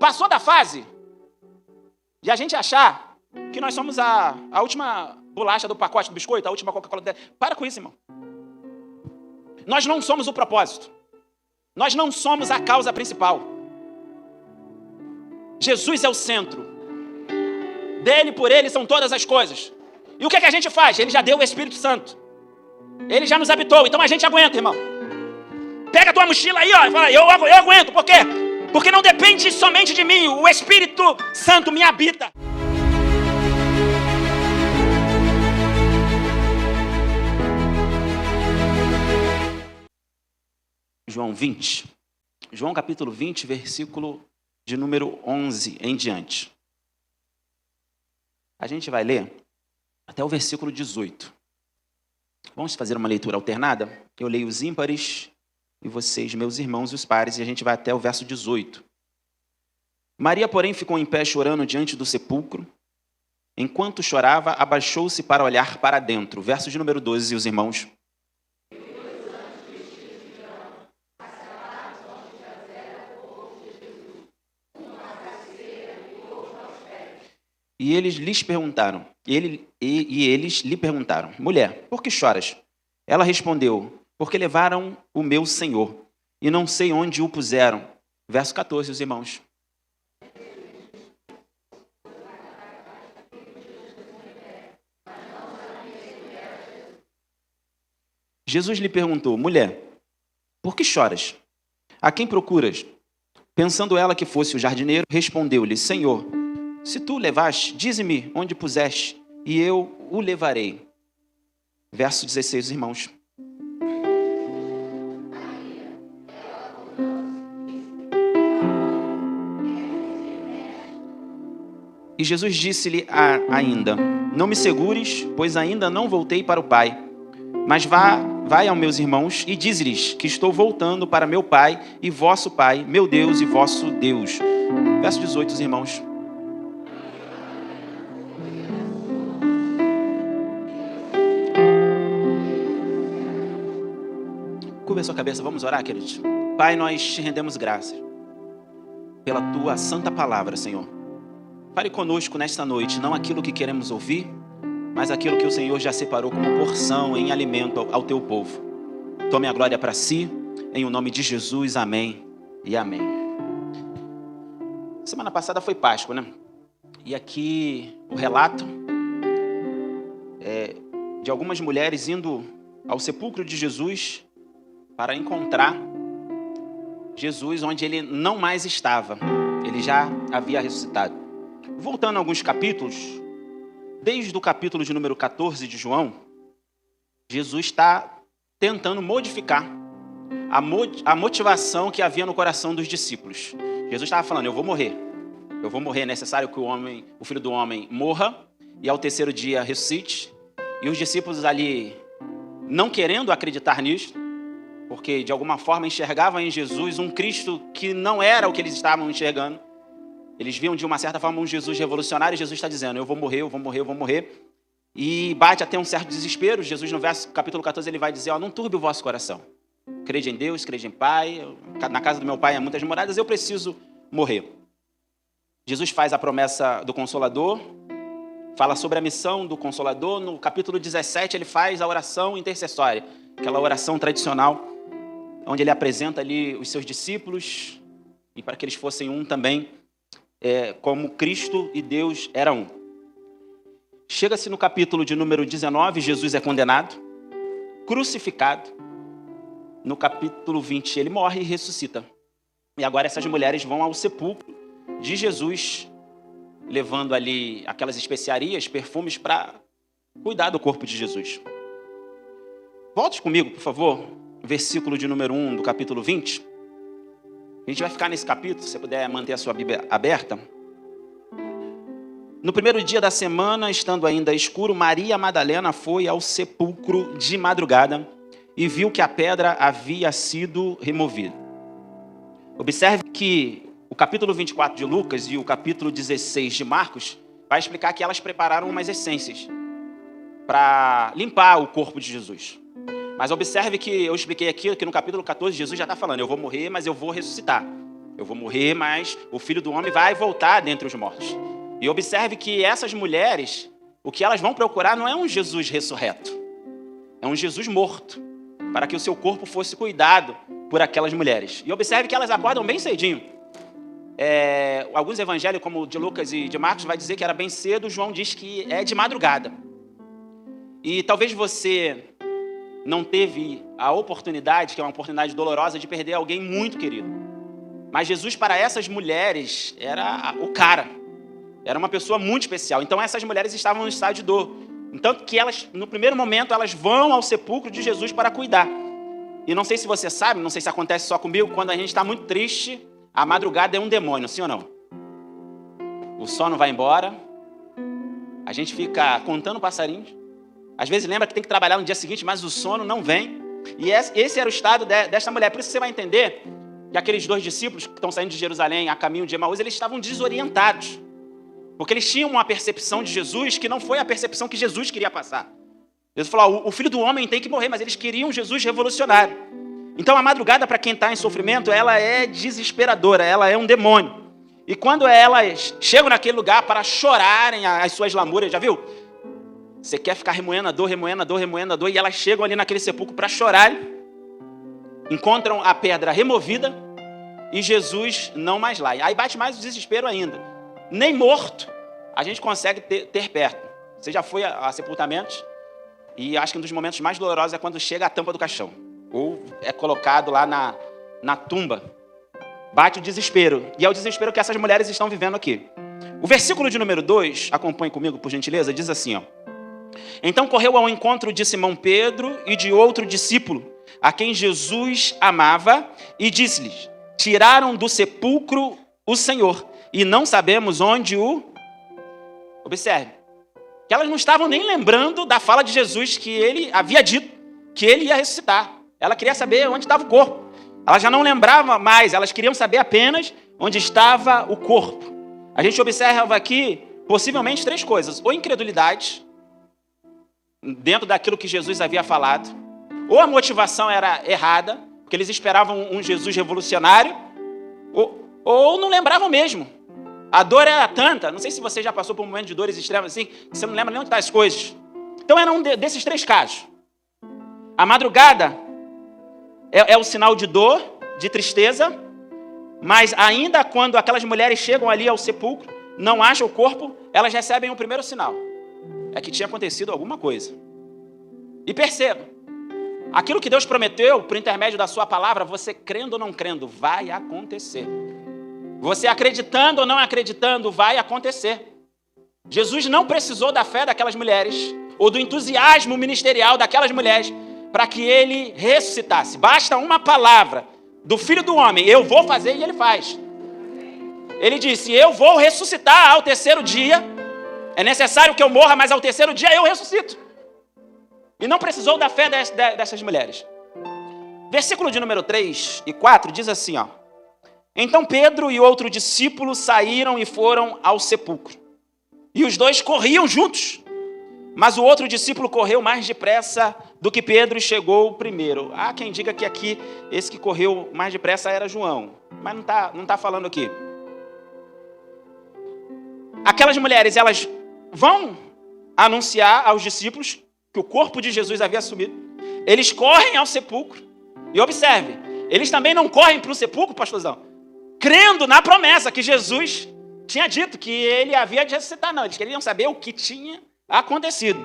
Passou da fase de a gente achar que nós somos a última bolacha do pacote do biscoito, a última Coca-Cola. Para com isso, irmão. Nós não somos o propósito. Nós não somos a causa principal. Jesus é o centro. Dele, por ele, são todas as coisas. E o que é que a gente faz? Ele já deu o Espírito Santo. Ele já nos habitou. Então a gente aguenta, irmão. Pega a tua mochila aí, ó, e fala, eu aguento. Por quê? Porque não depende somente de mim. O Espírito Santo me habita. João 20. João capítulo 20, versículo de número 11 em diante. A gente vai ler até o versículo 18. Vamos fazer uma leitura alternada? Eu leio os ímpares e vocês, meus irmãos, os pares, e a gente vai até o verso 18. Maria, porém, ficou em pé chorando diante do sepulcro. Enquanto chorava, abaixou-se para olhar para dentro. Verso de número 12, os irmãos. E eles lhe perguntaram, mulher, por que choras? Ela respondeu, porque levaram o meu Senhor, e não sei onde o puseram. Verso 14, os irmãos. Jesus lhe perguntou, mulher, por que choras? A quem procuras? Pensando ela que fosse o jardineiro, respondeu-lhe, Senhor, se tu o levaste, dize-me onde puseste, e eu o levarei. Verso 16, irmãos. E Jesus disse-lhe ainda, não me segures, pois ainda não voltei para o Pai, mas vai aos meus irmãos e dize-lhes que estou voltando para meu Pai e vosso Pai, meu Deus e vosso Deus. Verso 18, os irmãos. Curva a sua cabeça, vamos orar, queridos. Pai, nós te rendemos graças pela tua santa palavra, Senhor. Fale conosco nesta noite, não aquilo que queremos ouvir, mas aquilo que o Senhor já separou como porção em alimento ao teu povo. Tome a glória para si, em o nome de Jesus, amém e amém. Semana passada foi Páscoa, né? E aqui o relato de algumas mulheres indo ao sepulcro de Jesus para encontrar Jesus onde ele não mais estava. Ele já havia ressuscitado. Voltando a alguns capítulos, desde o capítulo de número 14 de João, Jesus está tentando modificar a motivação que havia no coração dos discípulos. Jesus estava falando, eu vou morrer, é necessário que o Filho do Homem morra e ao terceiro dia ressuscite. E os discípulos ali não querendo acreditar nisso, porque de alguma forma enxergavam em Jesus um Cristo que não era o que eles estavam enxergando. Eles viam de uma certa forma um Jesus revolucionário e Jesus está dizendo, eu vou morrer. E bate até um certo desespero. Jesus no capítulo 14 ele vai dizer, não turbe o vosso coração. Crede em Deus, crede em Pai. Na casa do meu Pai há muitas moradas, eu preciso morrer. Jesus faz a promessa do Consolador, fala sobre a missão do Consolador. No capítulo 17 ele faz a oração intercessória, aquela oração tradicional, onde ele apresenta ali os seus discípulos, e para que eles fossem um também, como Cristo e Deus eram um. Chega-se no capítulo de número 19, Jesus é condenado, crucificado. No capítulo 20, ele morre e ressuscita. E agora essas mulheres vão ao sepulcro de Jesus, levando ali aquelas especiarias, perfumes, para cuidar do corpo de Jesus. Volte comigo, por favor, versículo de número 1 do capítulo 20. A gente vai ficar nesse capítulo, se você puder manter a sua Bíblia aberta. No primeiro dia da semana, estando ainda escuro, Maria Madalena foi ao sepulcro de madrugada e viu que a pedra havia sido removida. Observe que o capítulo 24 de Lucas e o capítulo 16 de Marcos vai explicar que elas prepararam umas essências para limpar o corpo de Jesus. Mas observe que eu expliquei aqui que no capítulo 14 Jesus já está falando, eu vou morrer, mas eu vou ressuscitar. Eu vou morrer, mas o Filho do Homem vai voltar dentre os mortos. E observe que essas mulheres, o que elas vão procurar não é um Jesus ressurreto. É um Jesus morto, para que o seu corpo fosse cuidado por aquelas mulheres. E observe que elas acordam bem cedinho. Alguns evangelhos, como o de Lucas e de Marcos, vai dizer que era bem cedo. João diz que é de madrugada. E talvez você não teve a oportunidade, que é uma oportunidade dolorosa, de perder alguém muito querido. Mas Jesus, para essas mulheres, era o cara. Era uma pessoa muito especial. Então essas mulheres estavam no estado de dor. Então que elas, no primeiro momento, elas vão ao sepulcro de Jesus para cuidar. E não sei se você sabe, não sei se acontece só comigo, quando a gente está muito triste, a madrugada é um demônio, sim ou não? O sono vai embora, a gente fica contando passarinhos. Às vezes lembra que tem que trabalhar no dia seguinte, mas o sono não vem. E esse era o estado desta mulher. Por isso você vai entender que aqueles 2 discípulos que estão saindo de Jerusalém a caminho de Emaús, eles estavam desorientados. Porque eles tinham uma percepção de Jesus que não foi a percepção que Jesus queria passar. Jesus falou, o Filho do Homem tem que morrer, mas eles queriam Jesus revolucionário. Então a madrugada, para quem está em sofrimento, ela é desesperadora, ela é um demônio. E quando elas chegam naquele lugar para chorarem as suas lamúrias, já viu? Você quer ficar remoendo a dor, e elas chegam ali naquele sepulcro para chorar, encontram a pedra removida e Jesus não mais lá. Aí bate mais o desespero ainda. Nem morto a gente consegue ter perto. Você já foi a sepultamentos? E acho que um dos momentos mais dolorosos é quando chega a tampa do caixão. Ou é colocado lá na tumba. Bate o desespero. E é o desespero que essas mulheres estão vivendo aqui. O versículo de número 2, acompanhe comigo por gentileza, diz assim, ó. Então correu ao encontro de Simão Pedro e de outro discípulo, a quem Jesus amava, e disse-lhes, tiraram do sepulcro o Senhor, e não sabemos onde o... Observe, que elas não estavam nem lembrando da fala de Jesus, que ele havia dito que ele ia ressuscitar. Ela queria saber onde estava o corpo. Ela já não lembrava mais, elas queriam saber apenas onde estava o corpo. A gente observa aqui, possivelmente, 3 coisas. Ou incredulidade, dentro daquilo que Jesus havia falado, ou a motivação era errada, porque eles esperavam um Jesus revolucionário, ou não lembravam mesmo. A dor era tanta, não sei se você já passou por um momento de dores extremas assim, que você não lembra nem onde estão as coisas. Então era um desses 3 casos. A madrugada é o sinal de dor, de tristeza, mas ainda quando aquelas mulheres chegam ali ao sepulcro, não acham o corpo, elas recebem o primeiro sinal. É que tinha acontecido alguma coisa. E perceba, aquilo que Deus prometeu, por intermédio da sua palavra, você crendo ou não crendo, vai acontecer. Você acreditando ou não acreditando, vai acontecer. Jesus não precisou da fé daquelas mulheres, ou do entusiasmo ministerial daquelas mulheres, para que ele ressuscitasse. Basta uma palavra do Filho do Homem, eu vou fazer, e ele faz. Ele disse, eu vou ressuscitar ao 3º dia, é necessário que eu morra, mas ao 3º dia eu ressuscito. E não precisou da fé dessas mulheres. Versículo de número 3 e 4 diz assim, ó. Então Pedro e outro discípulo saíram e foram ao sepulcro. E os 2 corriam juntos. Mas o outro discípulo correu mais depressa do que Pedro e chegou primeiro. Há quem diga que aqui, esse que correu mais depressa era João. Mas não tá falando aqui. Aquelas mulheres, elas vão anunciar aos discípulos que o corpo de Jesus havia sumido. Eles correm ao sepulcro. E observe, eles também não correm para o sepulcro, pastorzão, crendo na promessa que Jesus tinha dito que ele havia de ressuscitar. Não, eles queriam saber o que tinha acontecido.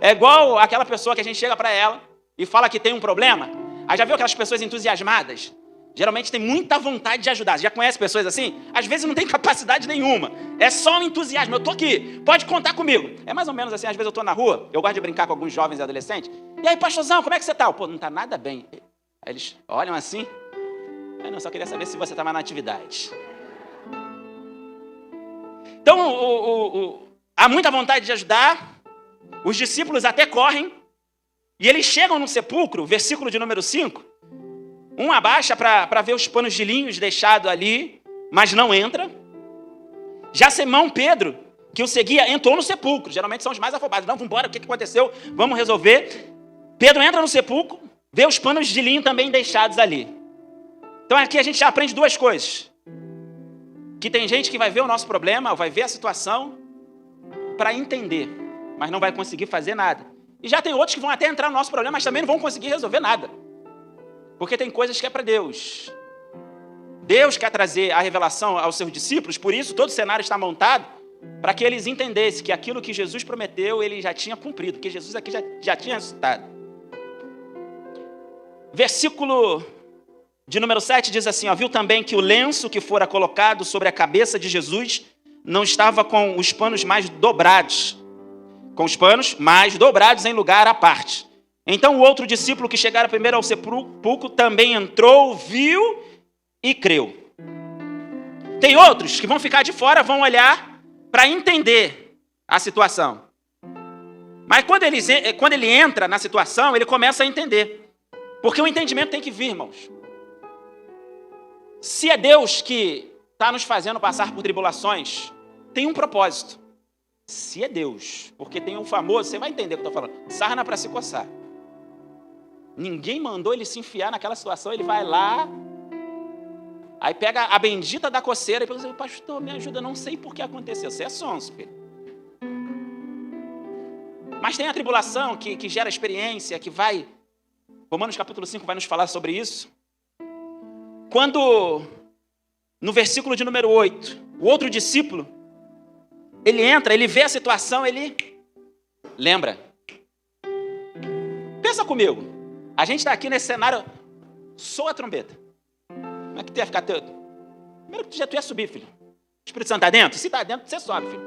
É igual aquela pessoa que a gente chega para ela e fala que tem um problema. Aí já viu aquelas pessoas entusiasmadas? Geralmente tem muita vontade de ajudar. Você já conhece pessoas assim? Às vezes não tem capacidade nenhuma. É só um entusiasmo. Eu tô aqui, pode contar comigo. É mais ou menos assim, às vezes eu tô na rua, eu gosto de brincar com alguns jovens e adolescentes. E aí, pastorzão, como é que você tá? Pô, não tá nada bem. Aí eles olham assim. Eu não, só queria saber se você estava na atividade. Então, há muita vontade de ajudar. Os discípulos até correm. E eles chegam no sepulcro, versículo de número 5. Um abaixa para ver os panos de linhos deixados ali, mas não entra. Já Simão Pedro, que o seguia, entrou no sepulcro. Geralmente são os mais afobados. Não, vamos embora, o que aconteceu? Vamos resolver. Pedro entra no sepulcro, vê os panos de linho também deixados ali. Então aqui a gente já aprende 2 coisas. que tem gente que vai ver o nosso problema, vai ver a situação para entender, mas não vai conseguir fazer nada. E já tem outros que vão até entrar no nosso problema, mas também não vão conseguir resolver nada. Porque tem coisas que é para Deus. Deus quer trazer a revelação aos seus discípulos, por isso todo o cenário está montado para que eles entendessem que aquilo que Jesus prometeu, ele já tinha cumprido, que Jesus aqui já tinha ressuscitado. Versículo de número 7 diz assim, viu também que o lenço que fora colocado sobre a cabeça de Jesus não estava com os panos mais dobrados, em lugar à parte. Então o outro discípulo que chegara primeiro ao sepulcro também entrou, viu e creu. Tem outros que vão ficar de fora, vão olhar para entender a situação. Mas quando ele entra na situação, ele começa a entender. Porque o entendimento tem que vir, irmãos. Se é Deus que está nos fazendo passar por tribulações, tem um propósito. Se é Deus, porque tem um famoso, você vai entender o que eu estou falando, sarna para se coçar. Ninguém mandou ele se enfiar naquela situação, ele vai lá, aí pega a bendita da coceira e pergunta, pastor, me ajuda, não sei por que aconteceu. Você é sonso, filho. Mas tem a tribulação que gera experiência, que vai... Romanos capítulo 5 vai nos falar sobre isso. Quando, no versículo de número 8, o outro discípulo, ele entra, ele vê a situação, ele lembra. Pensa comigo. A gente está aqui nesse cenário, soa a trombeta. Como é que tu ia ficar todo? Primeiro que tu ia subir, filho. O Espírito Santo está dentro? Se está dentro, você sobe, filho.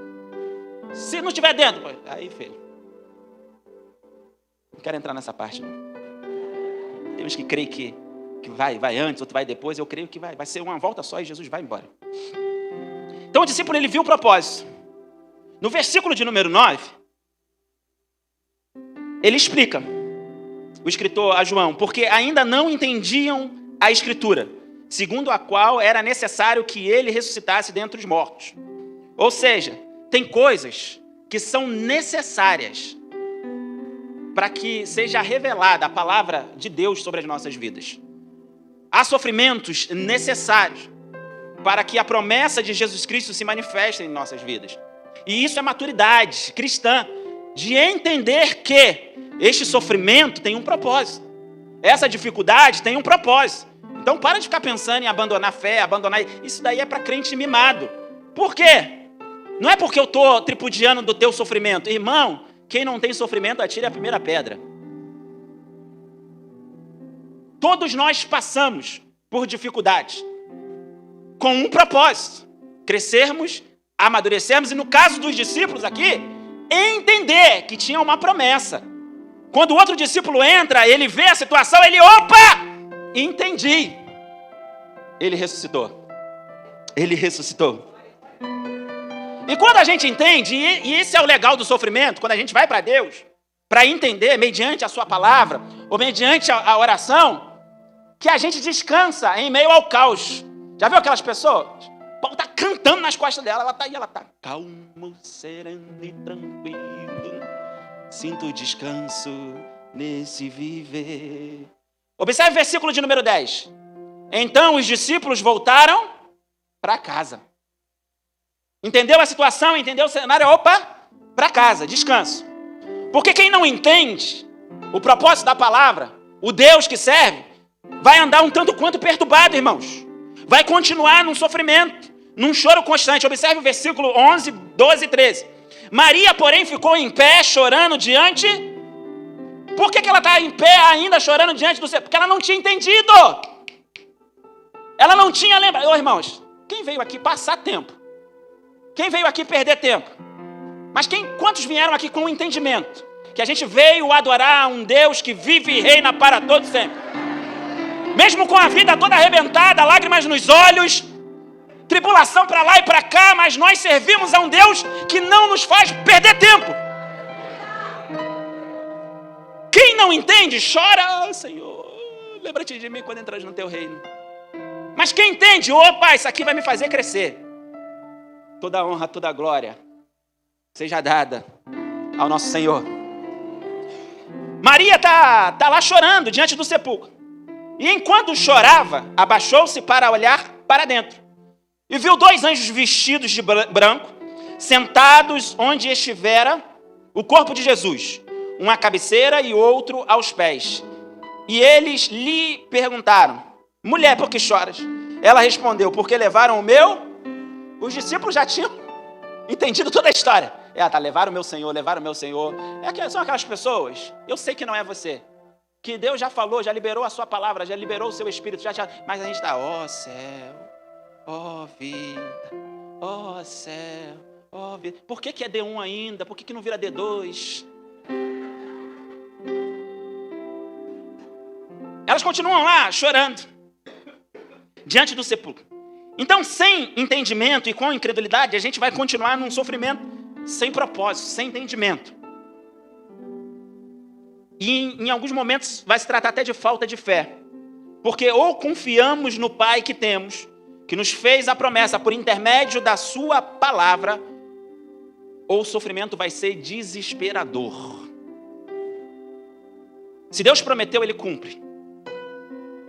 Se não estiver dentro, aí, filho. Não quero entrar nessa parte, não. Tem uns que creem que vai antes, outro vai depois. Eu creio que vai ser uma volta só e Jesus vai embora. Então o discípulo, ele viu o propósito. No versículo de número 9, ele explica, o escritor a João, porque ainda não entendiam a escritura, segundo a qual era necessário que ele ressuscitasse dentre os mortos. Ou seja, tem coisas que são necessárias para que seja revelada a palavra de Deus sobre as nossas vidas. Há sofrimentos necessários para que a promessa de Jesus Cristo se manifeste em nossas vidas. E isso é maturidade cristã, de entender que este sofrimento tem um propósito. Essa dificuldade tem um propósito. Então para de ficar pensando em abandonar a fé, isso daí é para crente mimado. Por quê? Não é porque eu estou tripudiando do teu sofrimento. Irmão, quem não tem sofrimento, atire a primeira pedra. Todos nós passamos por dificuldades, com um propósito, crescermos, amadurecermos, e no caso dos discípulos aqui, entender que tinha uma promessa. Quando o outro discípulo entra, ele vê a situação, ele, entendi. Ele ressuscitou. E quando a gente entende, e esse é o legal do sofrimento, quando a gente vai para Deus, para entender, mediante a sua palavra, ou mediante a oração, que a gente descansa em meio ao caos. Já viu aquelas pessoas? Paulo está cantando nas costas dela, ela está calmo, sereno e tranquilo, sinto descanso nesse viver. Observe o versículo de número 10. Então os discípulos voltaram para casa. Entendeu a situação? Entendeu o cenário? Para casa, descanso. Porque quem não entende o propósito da palavra, o Deus que serve, vai andar um tanto quanto perturbado, irmãos. Vai continuar num sofrimento, num choro constante. Observe o versículo 11, 12 e 13. Maria, porém, ficou em pé, chorando diante... Por que ela está em pé ainda, chorando diante do céu? Porque ela não tinha entendido. Ela não tinha lembrado. Irmãos, quem veio aqui passar tempo? Quem veio aqui perder tempo? Mas quantos vieram aqui com o entendimento? Que a gente veio adorar um Deus que vive e reina para todos sempre. Mesmo com a vida toda arrebentada, lágrimas nos olhos, tribulação para lá e para cá, mas nós servimos a um Deus que não nos faz perder tempo. Quem não entende, chora, Senhor, lembra-te de mim quando entras no teu reino. Mas quem entende, isso aqui vai me fazer crescer. Toda honra, toda glória seja dada ao nosso Senhor. Maria está lá chorando diante do sepulcro. E enquanto chorava, abaixou-se para olhar para dentro. E viu 2 anjos vestidos de branco, sentados onde estivera o corpo de Jesus, um à cabeceira e outro aos pés. E eles lhe perguntaram: mulher, por que choras? Ela respondeu: porque levaram o meu... Os discípulos já tinham entendido toda a história. Levaram o meu Senhor, levaram o meu Senhor. São aquelas pessoas, eu sei que não é você, que Deus já falou, já liberou a sua palavra, já liberou o seu Espírito, mas a gente está, ó céu, ó vida, ó céu, ó vida. Por que é D1 ainda? Por que não vira D2? Elas continuam lá chorando diante do sepulcro. Então, sem entendimento e com incredulidade, a gente vai continuar num sofrimento sem propósito, sem entendimento. E em alguns momentos vai se tratar até de falta de fé. Porque ou confiamos no Pai que temos, que nos fez a promessa por intermédio da sua palavra, ou o sofrimento vai ser desesperador. Se Deus prometeu, Ele cumpre.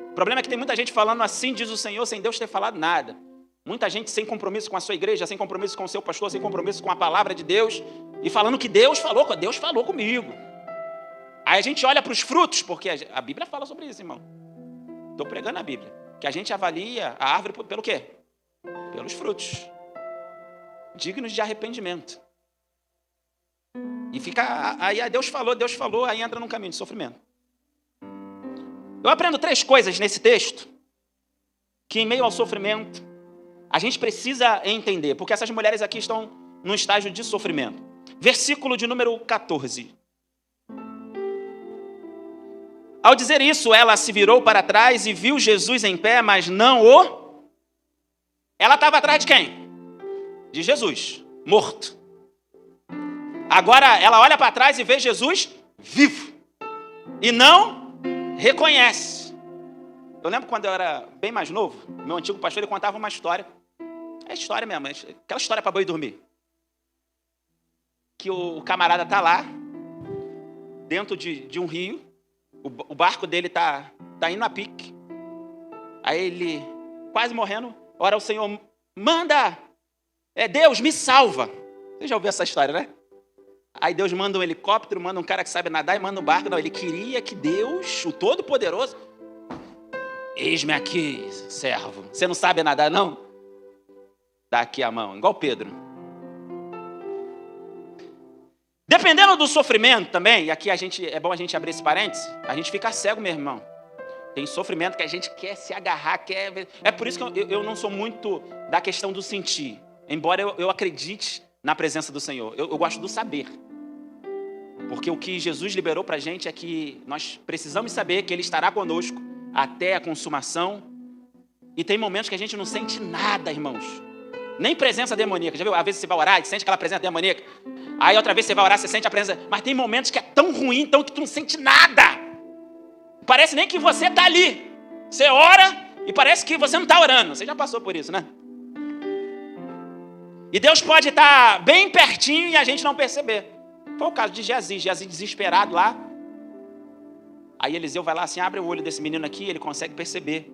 O problema é que tem muita gente falando assim, diz o Senhor, sem Deus ter falado nada. Muita gente sem compromisso com a sua igreja, sem compromisso com o seu pastor, sem compromisso com a palavra de Deus, e falando que Deus falou comigo. Aí a gente olha para os frutos, porque a Bíblia fala sobre isso, irmão. Estou pregando a Bíblia. Que a gente avalia a árvore pelo quê? Pelos frutos. Dignos de arrependimento. E fica, aí Deus falou, aí entra num caminho de sofrimento. Eu aprendo 3 coisas nesse texto, que em meio ao sofrimento, a gente precisa entender, porque essas mulheres aqui estão num estágio de sofrimento. Versículo de número 14. Ao dizer isso, ela se virou para trás e viu Jesus em pé, mas não o... Ela estava atrás de quem? De Jesus, morto. Agora ela olha para trás e vê Jesus vivo. E não reconhece. Eu lembro quando eu era bem mais novo, meu antigo pastor, ele contava uma história. É história mesmo, aquela história para boi dormir. Que o camarada está lá, dentro de um rio, o barco dele está indo a pique. Aí ele, quase morrendo, ora o Senhor, manda, Deus, me salva. Você já ouviu essa história, né? Aí Deus manda um helicóptero, manda um cara que sabe nadar e manda um barco. Não, ele queria que Deus, o Todo-Poderoso, eis-me aqui, servo. Você não sabe nadar, não? Dá aqui a mão, igual Pedro. Dependendo do sofrimento também, e aqui é bom a gente abrir esse parênteses, a gente fica cego, meu irmão. Tem sofrimento que a gente quer se agarrar, quer... É por isso que eu não sou muito da questão do sentir. Embora eu acredite na presença do Senhor. Eu gosto do saber. Porque o que Jesus liberou para a gente é que nós precisamos saber que Ele estará conosco até a consumação. E tem momentos que a gente não sente nada, irmãos. Nem presença demoníaca. Já viu? Às vezes você vai orar e sente aquela presença demoníaca. Aí outra vez você vai orar, você sente a presença. Mas tem momentos que é tão ruim, então que tu não sente nada. Parece nem que você está ali. Você ora e parece que você não está orando. Você já passou por isso, né? E Deus pode estar bem pertinho e a gente não perceber. Foi o caso de Geazi desesperado lá. Aí Eliseu vai lá assim, abre o olho desse menino aqui, ele consegue perceber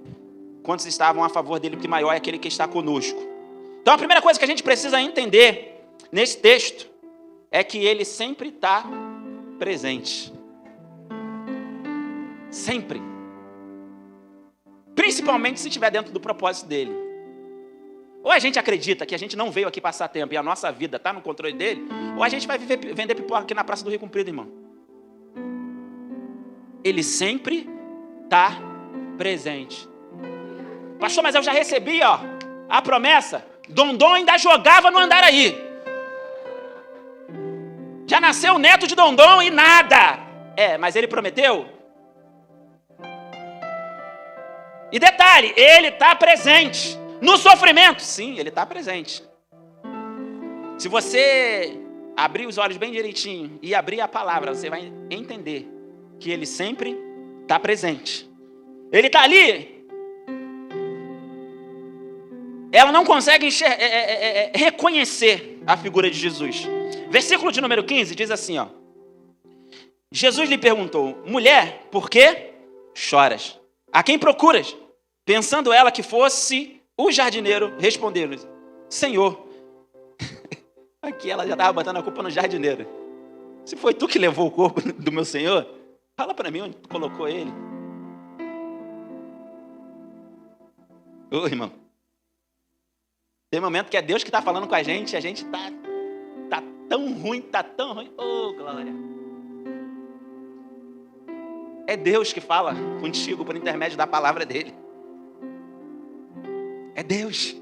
quantos estavam a favor dele, porque maior é aquele que está conosco. Então a primeira coisa que a gente precisa entender nesse texto é que ele sempre está presente. Sempre. Principalmente se estiver dentro do propósito dele. Ou a gente acredita que a gente não veio aqui passar tempo e a nossa vida está no controle dele, ou a gente vai vender pipoca aqui na Praça do Rio Comprido, irmão. Ele sempre está presente. Pastor, mas eu já recebi a promessa. Dondon ainda jogava no Andaraí. Já nasceu o neto de Dondon e nada. Mas ele prometeu. E detalhe, ele está presente. No sofrimento, sim, ele está presente. Se você abrir os olhos bem direitinho e abrir a palavra, você vai entender que ele sempre está presente. Ele está ali. Ela não consegue reconhecer a figura de Jesus. Versículo de número 15 diz assim, Jesus lhe perguntou, mulher, por que choras? A quem procuras? Pensando ela que fosse O jardineiro respondeu: Senhor, aqui ela já estava botando a culpa no jardineiro. Se foi tu que levou o corpo do meu senhor, fala para mim onde tu colocou ele. Ô, irmão, tem momento que é Deus que está falando com a gente tá tão ruim. Ô, glória. É Deus que fala contigo por intermédio da palavra dele. É Deus.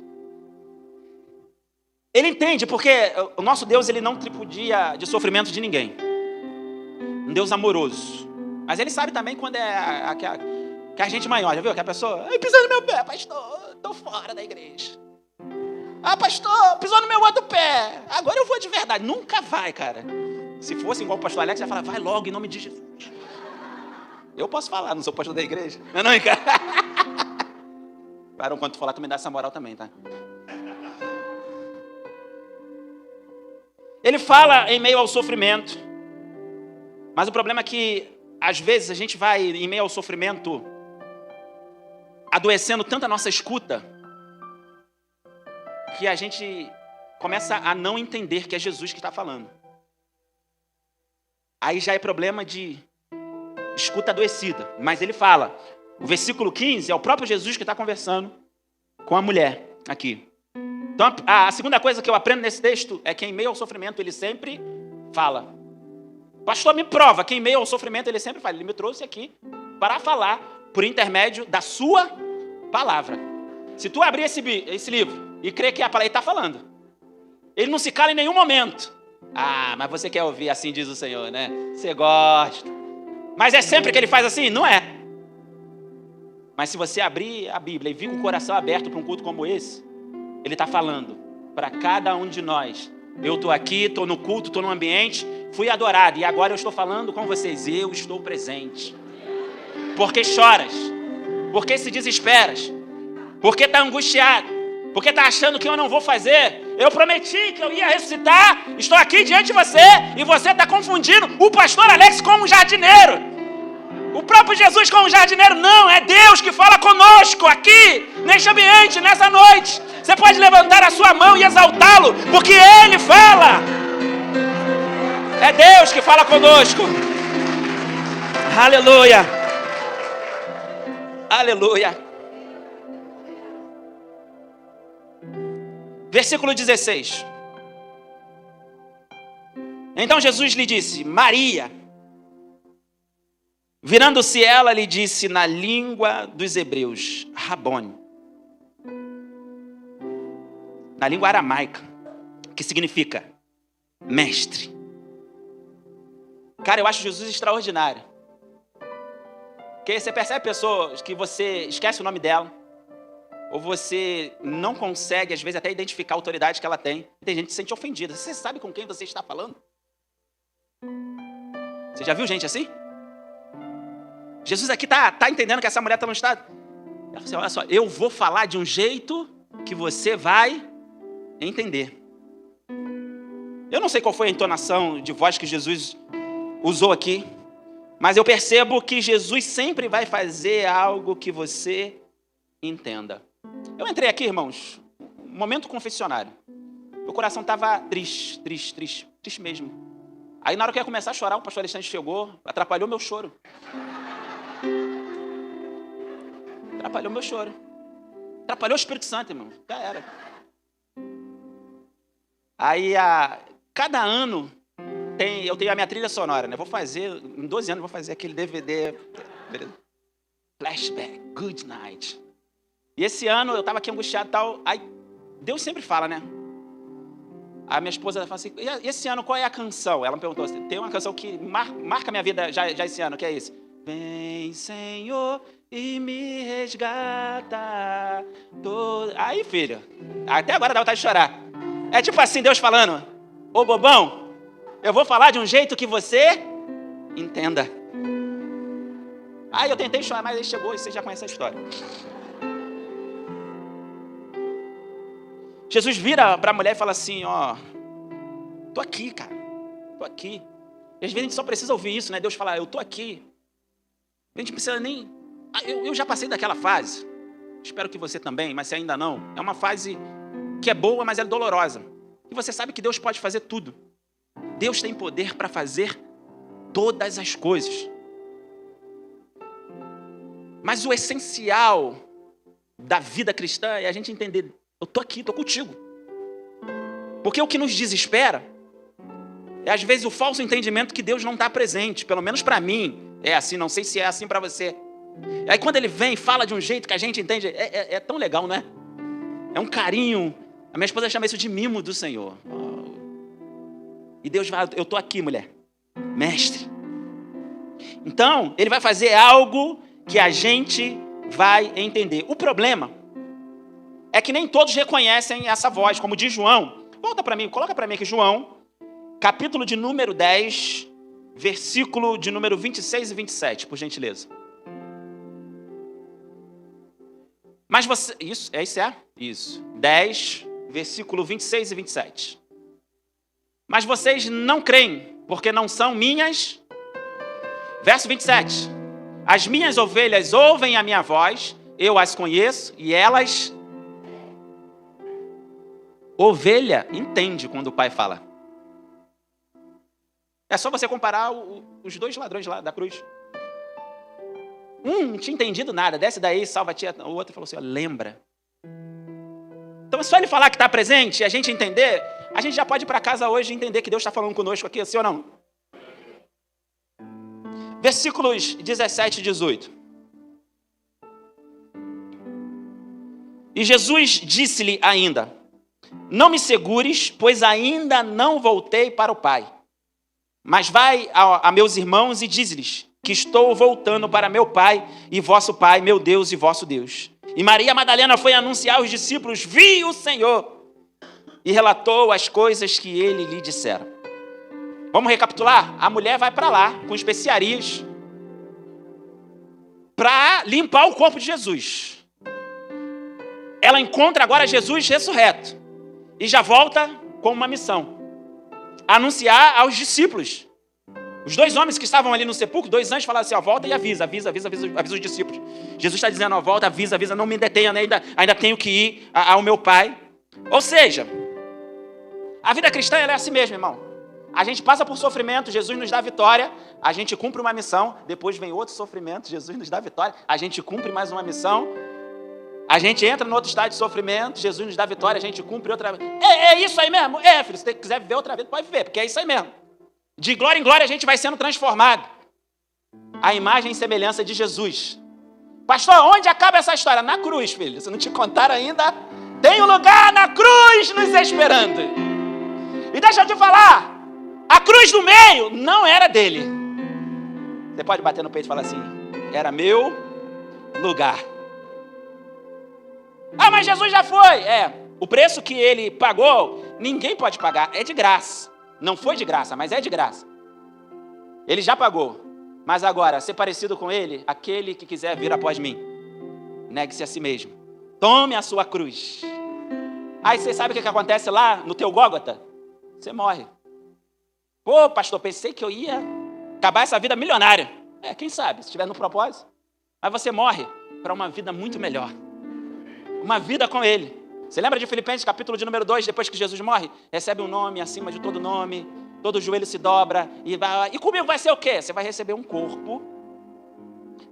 Ele entende, porque o nosso Deus, ele não tripudia de sofrimento de ninguém. Um Deus amoroso. Mas ele sabe também quando é que a gente maior, já viu? Que a pessoa, pisou no meu pé, pastor, tô fora da igreja. Ah, pastor, pisou no meu outro pé, agora eu vou de verdade. Nunca vai, cara. Se fosse igual o pastor Alex, ia falar, vai logo em nome de Jesus. Eu posso falar, não sou pastor da igreja. Não, cara. Para quando tu falar, tu me dá essa moral também, tá? Ele fala em meio ao sofrimento. Mas o problema é que, às vezes, a gente vai, em meio ao sofrimento, adoecendo tanto a nossa escuta, que a gente começa a não entender que é Jesus que está falando. Aí já é problema de escuta adoecida. Mas ele fala, o versículo 15 é o próprio Jesus que está conversando com a mulher aqui. Então, a segunda coisa que eu aprendo nesse texto é que em meio ao sofrimento ele sempre fala. Pastor, me prova que em meio ao sofrimento ele sempre fala. Ele me trouxe aqui para falar por intermédio da sua palavra. Se tu abrir esse livro e crer que a palavra está falando, ele não se cala em nenhum momento. Ah, mas você quer ouvir assim diz o Senhor, né? Você gosta. Mas é sempre que ele faz assim? Não é. Mas se você abrir a Bíblia e vir com o coração aberto para um culto como esse, ele está falando para cada um de nós. Eu estou aqui, estou no culto, estou no ambiente, fui adorado e agora eu estou falando com vocês. Eu estou presente. Porque choras? Porque se desesperas? Porque está angustiado? Porque está achando que eu não vou fazer? Eu prometi que eu ia ressuscitar. Estou aqui diante de você e você está confundindo o pastor Alex com um jardineiro. O próprio Jesus com um jardineiro. Não, é Deus que fala conosco aqui, neste ambiente, nessa noite. Você pode levantar a sua mão e exaltá-lo, porque Ele fala. É Deus que fala conosco. Aleluia. Aleluia. Versículo 16. Então Jesus lhe disse, Maria. Virando-se ela, lhe disse na língua dos hebreus, Rabone. Na língua aramaica, que significa mestre. Cara, eu acho Jesus extraordinário. Porque você percebe pessoas que você esquece o nome dela, ou você não consegue, às vezes, até identificar a autoridade que ela tem. Tem gente que se sente ofendida. Você sabe com quem você está falando? Você já viu gente assim? Jesus aqui está entendendo que essa mulher está no estado. Ela fala assim, olha só, eu vou falar de um jeito que você vai entender. Eu não sei qual foi a entonação de voz que Jesus usou aqui, mas eu percebo que Jesus sempre vai fazer algo que você entenda. Eu entrei aqui, irmãos, um momento confessionário. Meu coração estava triste mesmo. Aí na hora que eu ia começar a chorar, o pastor Alexandre chegou, atrapalhou meu choro. Atrapalhou meu choro. Atrapalhou o Espírito Santo, irmão. Já era. Aí, cada ano, eu tenho a minha trilha sonora, né? Vou fazer, em 12 anos, vou fazer aquele DVD. Flashback, Good Night. E esse ano, eu estava aqui angustiado e tal. Aí, Deus sempre fala, né? A minha esposa fala assim, e esse ano, qual é a canção? Ela me perguntou, tem uma canção que marca a minha vida já esse ano, que é esse. Vem, Senhor, e me resgata. Aí, filho, até agora dá vontade de chorar. É tipo assim, Deus falando, ô bobão, eu vou falar de um jeito que você entenda. Aí eu tentei chorar, mas ele chegou e você já conhece a história. Jesus vira para a mulher e fala assim, ó, tô aqui, cara, tô aqui. E às vezes a gente só precisa ouvir isso, né? Deus fala, eu tô aqui. A gente precisa nem... Eu já passei daquela fase. espero que você também, mas se ainda não, é uma fase que é boa, mas é dolorosa. E você sabe que Deus pode fazer tudo. Deus tem poder para fazer todas as coisas. Mas o essencial da vida cristã é a gente entender, eu estou aqui, estou contigo. Porque o que nos desespera é às vezes o falso entendimento que Deus não está presente. Pelo menos para mim é assim, não sei se é assim para você. Aí quando ele vem, fala de um jeito que a gente entende, é tão legal, não é? É um carinho. A minha esposa chama isso de mimo do Senhor. E Deus vai, eu estou aqui, mulher, mestre. Então, ele vai fazer algo que a gente vai entender. O problema é que nem todos reconhecem essa voz, como diz João. Volta para mim, coloca para mim aqui João, capítulo de número 10, versículo de número 26 e 27, por gentileza. Mas você... Isso. 10, versículo 26 e 27. Mas vocês não creem, porque não são minhas... Verso 27. As minhas ovelhas ouvem a minha voz, eu as conheço e elas... Ovelha entende quando o pai fala. É só você comparar os dois ladrões lá da cruz. Não tinha entendido nada. Desce daí, salva a tia. O outro falou assim, lembra. Então é só ele falar que está presente e a gente entender. A gente já pode ir para casa hoje e entender que Deus está falando conosco aqui, sim ou não? Versículos 17 e 18. E Jesus disse-lhe ainda, não me segures, pois ainda não voltei para o Pai. Mas vai a meus irmãos e diz-lhes que estou voltando para meu Pai e vosso Pai, meu Deus e vosso Deus. E Maria Madalena foi anunciar aos discípulos, vi o Senhor, e relatou as coisas que ele lhe dissera. Vamos recapitular? A mulher vai para lá com especiarias para limpar o corpo de Jesus. Ela encontra agora Jesus ressurreto e já volta com uma missão: anunciar aos discípulos. Os dois homens que estavam ali no sepulcro, 2 anjos falaram assim, volta e avisa os discípulos. Jesus está dizendo, volta, avisa, não me detenha, ainda tenho que ir ao meu Pai. Ou seja, a vida cristã ela é assim mesmo, irmão. A gente passa por sofrimento, Jesus nos dá vitória, a gente cumpre uma missão, depois vem outro sofrimento, Jesus nos dá vitória, a gente cumpre mais uma missão, a gente entra no outro estágio de sofrimento, Jesus nos dá vitória, a gente cumpre outra vez. É isso aí mesmo? Filho, se você quiser viver outra vez, pode viver, porque é isso aí mesmo. De glória em glória a gente vai sendo transformado. A imagem e semelhança de Jesus. Pastor, onde acaba essa história? Na cruz, filho. Se não te contaram ainda, tem um lugar na cruz nos esperando. E deixa eu te falar, a cruz do meio não era dele. Você pode bater no peito e falar assim, era meu lugar. Mas Jesus já foi. O preço que ele pagou, ninguém pode pagar, é de graça. Não foi de graça, mas é de graça. Ele já pagou. Mas agora, ser parecido com ele, aquele que quiser vir após mim, negue-se a si mesmo. Tome a sua cruz. Aí você sabe o que acontece lá no teu Gólgota? Você morre. Pô, pastor, pensei que eu ia acabar essa vida milionária. Quem sabe, se estiver no propósito. Mas você morre para uma vida muito melhor. Uma vida com ele. Você lembra de Filipenses, capítulo de número 2, depois que Jesus morre? Recebe um nome acima de todo nome, todo joelho se dobra, e comigo vai ser o quê? Você vai receber um corpo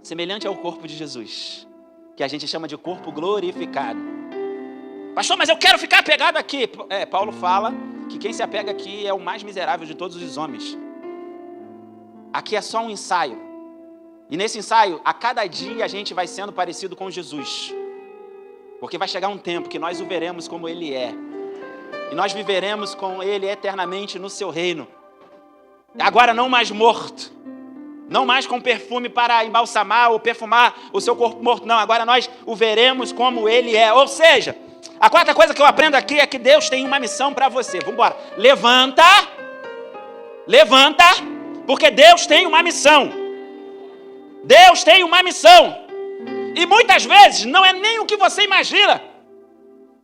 semelhante ao corpo de Jesus, que a gente chama de corpo glorificado. Pastor, mas eu quero ficar apegado aqui. Paulo fala que quem se apega aqui é o mais miserável de todos os homens. Aqui é só um ensaio. E nesse ensaio, a cada dia a gente vai sendo parecido com Jesus. Porque vai chegar um tempo que nós o veremos como ele é. E nós viveremos com ele eternamente no seu reino. Agora não mais morto. Não mais com perfume para embalsamar ou perfumar o seu corpo morto. Não, agora nós o veremos como ele é. Ou seja, a quarta coisa que eu aprendo aqui é que Deus tem uma missão para você. Vamos embora. Levanta, porque Deus tem uma missão. Deus tem uma missão. E muitas vezes não é nem o que você imagina.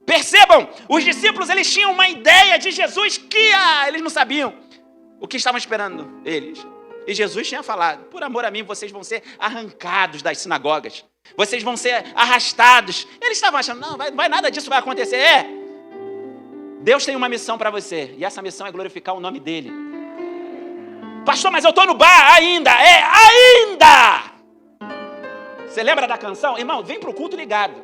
Percebam, os discípulos eles tinham uma ideia de Jesus que eles não sabiam o que estavam esperando eles. E Jesus tinha falado, por amor a mim vocês vão ser arrancados das sinagogas. Vocês vão ser arrastados. Eles estavam achando, não, vai nada disso vai acontecer. Deus tem uma missão para você. E essa missão é glorificar o nome dele. Pastor, mas eu estou no bar ainda. Ainda! Você lembra da canção? Irmão, vem para o culto ligado.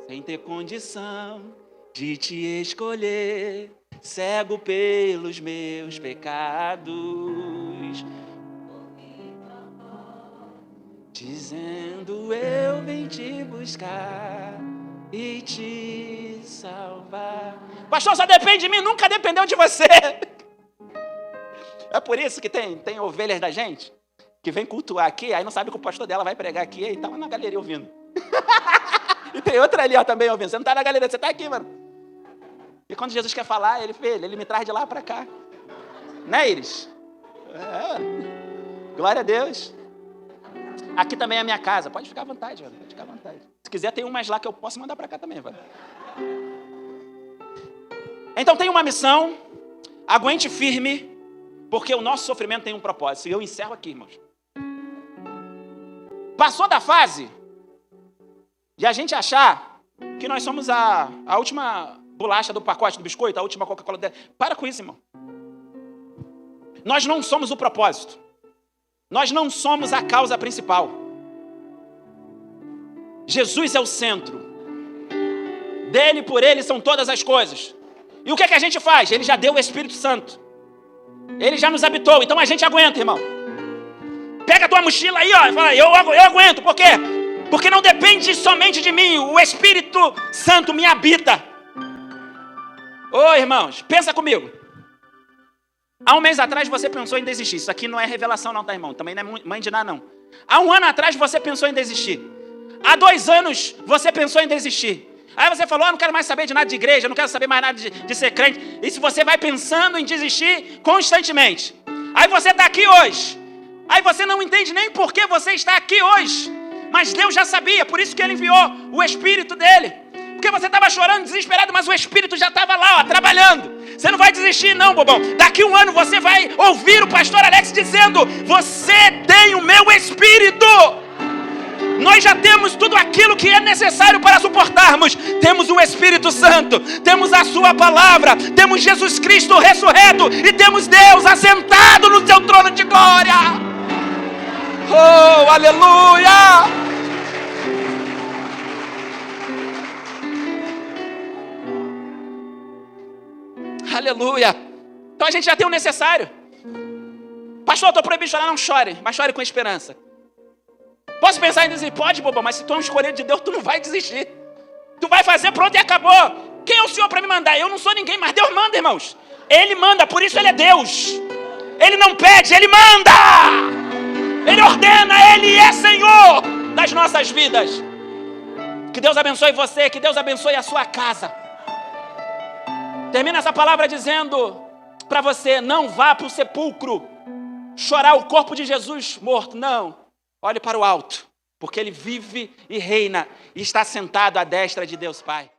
Sem ter condição de te escolher, cego pelos meus pecados, dizendo eu vim te buscar e te salvar. Pastor, só depende de mim, nunca dependeu de você. É por isso que tem ovelhas da gente que vem cultuar aqui, aí não sabe que o pastor dela vai pregar aqui, e tá lá na galeria ouvindo. E tem outra ali, ó, também ouvindo. Você não tá na galeria, você tá aqui, mano. E quando Jesus quer falar, ele me traz de lá para cá. Né, Iris? Glória a Deus. Aqui também é a minha casa. Pode ficar à vontade, mano. Pode ficar à vontade. Se quiser, tem um mais lá que eu posso mandar para cá também, mano. Então tem uma missão. Aguente firme, porque o nosso sofrimento tem um propósito. E eu encerro aqui, irmãos. Passou da fase de a gente achar que nós somos a última bolacha do pacote do biscoito, a última Coca-Cola dela. Para com isso, irmão. Nós não somos o propósito. Nós não somos a causa principal. Jesus é o centro. Dele, por ele, são todas as coisas. E o que é que a gente faz? Ele já deu o Espírito Santo. Ele já nos habitou. Então a gente aguenta, irmão. Pega a tua mochila aí, ó, e fala, eu aguento. Por quê? Porque não depende somente de mim. O Espírito Santo me habita. Ô, irmãos, pensa comigo. Há um mês atrás você pensou em desistir. Isso aqui não é revelação não, tá, irmão? Também não é mãe de nada, não. Há um ano atrás você pensou em desistir. Há 2 anos você pensou em desistir. Aí você falou, não quero mais saber de nada de igreja, não quero saber mais nada de ser crente. E se você vai pensando em desistir constantemente. Aí você está aqui hoje. Aí você não entende nem por que você está aqui hoje. Mas Deus já sabia, por isso que Ele enviou o Espírito dele. Porque você estava chorando, desesperado, mas o Espírito já estava lá, ó, trabalhando. Você não vai desistir não, bobão. Daqui 1 ano você vai ouvir o pastor Alex dizendo, você tem o meu Espírito. Nós já temos tudo aquilo que é necessário para suportarmos. Temos o Espírito Santo, temos a sua palavra, temos Jesus Cristo ressurreto e temos Deus assentado no seu trono de glória. Oh, aleluia! Aleluia! Então a gente já tem o necessário. Pastor, eu estou proibido de chorar, não chore, mas chore com esperança. Posso pensar em dizer, pode, bobão, mas se tu é um escolhido de Deus, tu não vai desistir. Tu vai fazer, pronto e acabou. Quem é o Senhor para me mandar? Eu não sou ninguém, mas Deus manda, irmãos. Ele manda, por isso Ele é Deus. Ele não pede, Ele manda. Ele ordena, Ele é Senhor das nossas vidas. Que Deus abençoe você, que Deus abençoe a sua casa. Termina essa palavra dizendo para você, não vá para o sepulcro chorar o corpo de Jesus morto, não. Olhe para o alto, porque Ele vive e reina e está sentado à destra de Deus Pai.